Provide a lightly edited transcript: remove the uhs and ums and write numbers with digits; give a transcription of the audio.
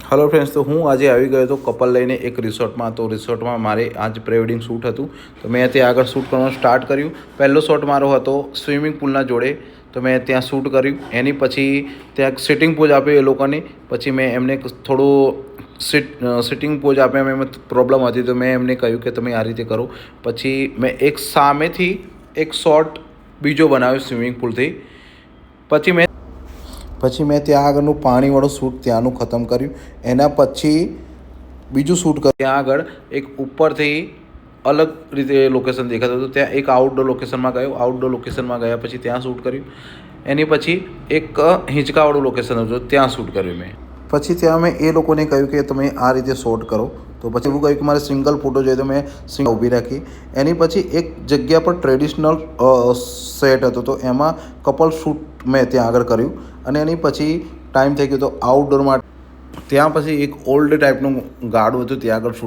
Hello friends, तो हूँ आज આવી ગયો તો કપલ લઈને એક રિસોર્ટમાં। તો રિસોર્ટમાં મારે આજ પ્રી વેડિંગ શૂટ હતું, તો મેં ત્યાં આગળ શૂટ કરવાનું સ્ટાર્ટ કર્યું। પહેલો શોટ મારો હતો સ્વિમિંગ પૂલના જોડે, તો મેં ત્યાં શૂટ કર્યું। એની પછી ત્યાં સિટિંગ પોઝ આપ્યો એ લોકોને, પછી મેં એમને થોડું સિટિંગ પોઝ આપ્યા। એમાં પ્રોબ્લેમ હતી તો મેં એમને કહ્યું કે તમે આ રીતે કરો। પછી મેં એક સામેથી એક શોટ બીજો બનાવ્યો સ્વિમિંગ પૂલથી। પછી મેં ત્યાં આગળનું પાણીવાળું શૂટ ત્યાંનું ખતમ કર્યું। એના પછી બીજું શૂટ કર્યું ત્યાં આગળ એક ઉપરથી અલગ રીતે લોકેશન દેખાતું હતું, ત્યાં એક આઉટડોર લોકેશનમાં ગયો। આઉટડોર લોકેશનમાં ગયા પછી ત્યાં શૂટ કર્યું। એની પછી એક હિંચકાવાળું લોકેશન હતું, ત્યાં શૂટ કર્યું મેં। પછી ત્યાં મેં એ લોકોને કહ્યું કે તમે આ રીતે શોટ કરો, તો પછી એવું કહ્યું કે મારે સિંગલ ફોટો જોઈએ, તો મેં સિંગલ ઊભી રાખી। એની પછી એક જગ્યા પર ટ્રેડિશનલ સેટ હતો, તો એમાં કપલ શૂટ મેં ત્યાં આગળ કર્યું। અને એની પછી ટાઈમ થઈ ગયો તો આઉટડોરમાં, ત્યાં પછી એક ઓલ્ડ ટાઈપનું ગાડું હતું, ત્યાં આગળ શૂટ